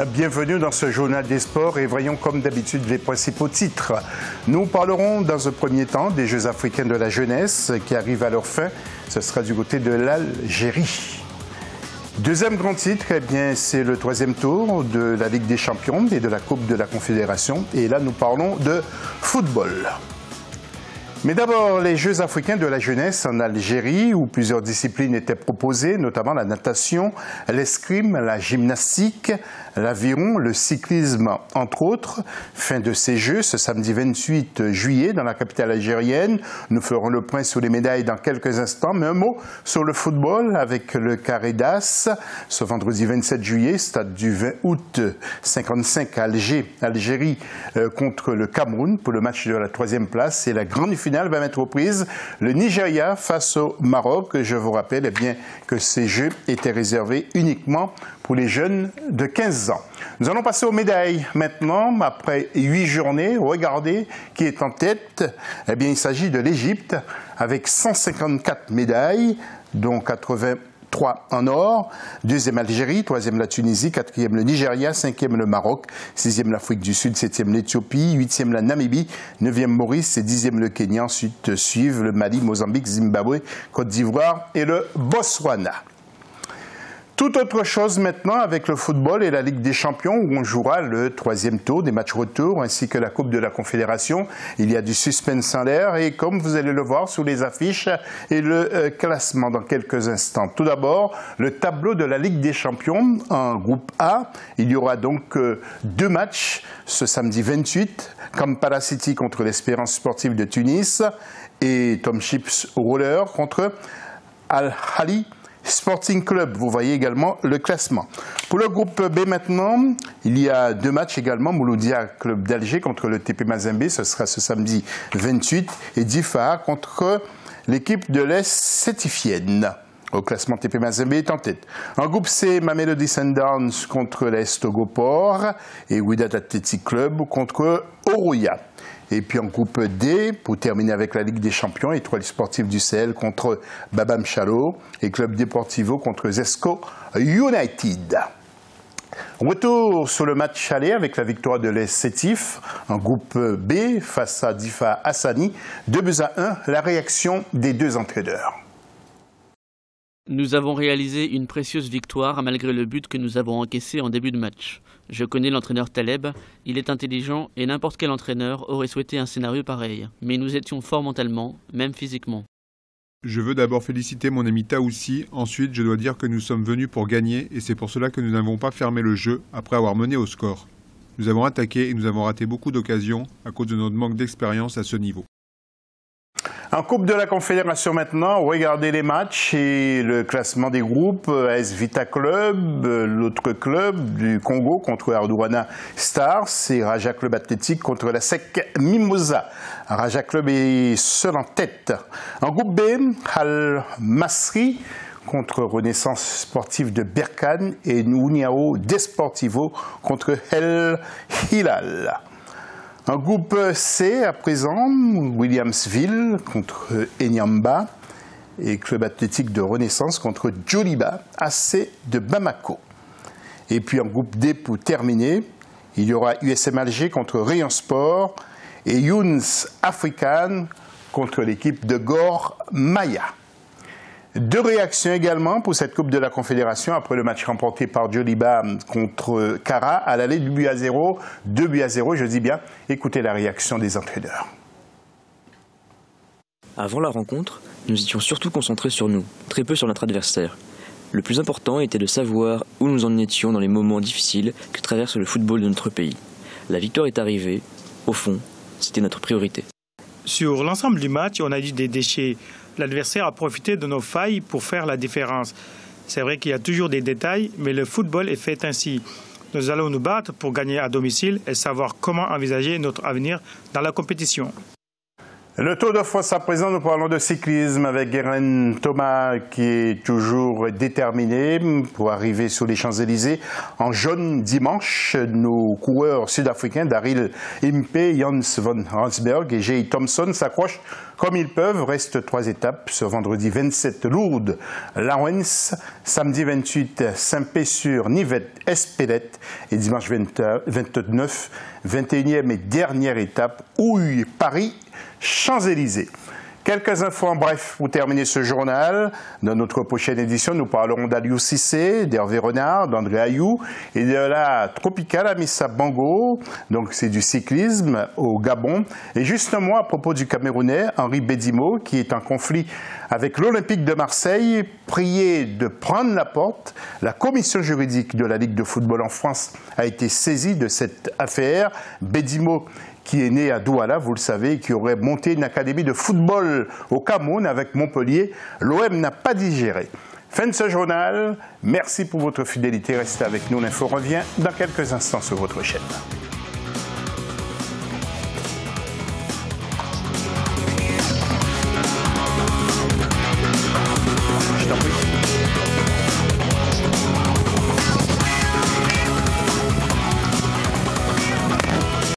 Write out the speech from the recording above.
Bienvenue dans ce journal des sports et voyons comme d'habitude les principaux titres. Nous parlerons dans un premier temps des Jeux africains de la jeunesse qui arrivent à leur fin. Ce sera du côté de l'Algérie. Deuxième grand titre, eh bien, c'est le troisième tour de la Ligue des Champions et de la Coupe de la Confédération. Et là, nous parlons de football. Mais d'abord, les Jeux africains de la jeunesse en Algérie, où plusieurs disciplines étaient proposées, notamment la natation, l'escrime, la gymnastique, l'aviron, le cyclisme, entre autres. Fin de ces Jeux, ce samedi 28 juillet, dans la capitale algérienne. Nous ferons le point sur les médailles dans quelques instants, mais un mot sur le football avec le carré d'As. Ce vendredi 27 juillet, stade du 20 août 55 à Alger, Algérie, contre le Cameroun pour le match de la 3e place. Et la grande finale va mettre aux prises le Nigeria face au Maroc. Je vous rappelle eh bien, que ces Jeux étaient réservés uniquement pour les jeunes de 15 ans. Nous allons passer aux médailles maintenant. Après 8 journées, regardez qui est en tête. Eh bien, il s'agit de l'Égypte avec 154 médailles, dont 83 en or. Deuxième l'Algérie, troisième la Tunisie, quatrième le Nigeria, cinquième le Maroc, sixième l'Afrique du Sud, septième l'Éthiopie, huitième la Namibie, neuvième Maurice et dixième le Kenya. Ensuite suivent le Mali, Mozambique, Zimbabwe, Côte d'Ivoire et le Botswana. Tout autre chose maintenant avec le football et la Ligue des Champions où on jouera le troisième tour des matchs retour ainsi que la Coupe de la Confédération. Il y a du suspense en l'air et comme vous allez le voir sous les affiches et le classement dans quelques instants. Tout d'abord, le tableau de la Ligue des Champions en groupe A. Il y aura donc 2 matchs ce samedi 28. Kampala City contre l'Espérance sportive de Tunis et Tom Chips Roller contre Al-Ahly Sporting Club. Vous voyez également le classement. Pour le groupe B maintenant, il y a 2 matchs également. Mouloudia Club d'Alger contre le TP Mazembe, ce sera ce samedi 28. Et Difa contre l'équipe de l'Est Sétifienne. Au classement, TP Mazembe est en tête. En groupe C, Mamelodi Sundowns contre l'Est Togopor et Wydad Athletic Club contre Oroya. Et puis en groupe D, pour terminer avec la Ligue des Champions, Étoile sportive du Sahel contre Babam Chalo et Club Deportivo contre Zesco United. Retour sur le match aller avec la victoire de l'Est Sétif en groupe B face à Difa Hassani. 2-1, la réaction des 2 entraîneurs. Nous avons réalisé une précieuse victoire malgré le but que nous avons encaissé en début de match. Je connais l'entraîneur Taleb, il est intelligent et n'importe quel entraîneur aurait souhaité un scénario pareil. Mais nous étions forts mentalement, même physiquement. Je veux d'abord féliciter mon ami Taoussi, ensuite je dois dire que nous sommes venus pour gagner et c'est pour cela que nous n'avons pas fermé le jeu après avoir mené au score. Nous avons attaqué et nous avons raté beaucoup d'occasions à cause de notre manque d'expérience à ce niveau. En Coupe de la Confédération maintenant, regardez les matchs et le classement des groupes. AS Vita Club, l'autre club du Congo contre Ardouana Stars et Raja Club Athlétique contre la SEC Mimosa. Raja Club est seul en tête. En groupe B, Al Masri contre Renaissance sportive de Berkane et Uniao Desportivo contre El Hilal. En groupe C, à présent, Williamsville contre Enyamba et Club athlétique de Renaissance contre Djoliba, AC de Bamako. Et puis en groupe D, pour terminer, il y aura USM Alger contre Rayon Sport et Younes African contre l'équipe de Gor Maya. 2 réactions également pour cette Coupe de la Confédération après le match remporté par Djoliba contre Kara à l'aller du but à 0, 2-0, je dis bien. Écoutez la réaction des entraîneurs. Avant la rencontre, nous étions surtout concentrés sur nous, très peu sur notre adversaire. Le plus important était de savoir où nous en étions dans les moments difficiles que traverse le football de notre pays. La victoire est arrivée, au fond, c'était notre priorité. Sur l'ensemble du match, on a eu des déchets. L'adversaire a profité de nos failles pour faire la différence. C'est vrai qu'il y a toujours des détails, mais le football est fait ainsi. Nous allons nous battre pour gagner à domicile et savoir comment envisager notre avenir dans la compétition. Le Tour de France à présent, nous parlons de cyclisme avec Guérin Thomas qui est toujours déterminé pour arriver sur les Champs-Élysées. En jaune dimanche, nos coureurs sud-africains Daryl Impey, Jans van Rensburg et Jay Thompson s'accrochent comme ils peuvent. Reste 3 étapes ce vendredi 27 Lourdes, Lawrence, samedi 28 Saint-Pé-sur-Nivette, Espelette et dimanche 29, 21e et dernière étape, Houille, Paris, Champs-Élysées. Quelques infos en bref pour terminer ce journal. Dans notre prochaine édition, nous parlerons d'Aliou Cissé, d'Hervé Renard, d'André Ayou et de la Tropicale Amissa Bango. Donc c'est du cyclisme au Gabon. Et justement à propos du Camerounais, Henri Bédimo, qui est en conflit avec l'Olympique de Marseille, prié de prendre la porte. La commission juridique de la Ligue de football en France a été saisie de cette affaire. Bédimo, qui est né à Douala, vous le savez, qui aurait monté une académie de football au Cameroun avec Montpellier. L'OM n'a pas digéré. Fin de ce journal. Merci pour votre fidélité. Restez avec nous. L'info revient dans quelques instants sur votre chaîne.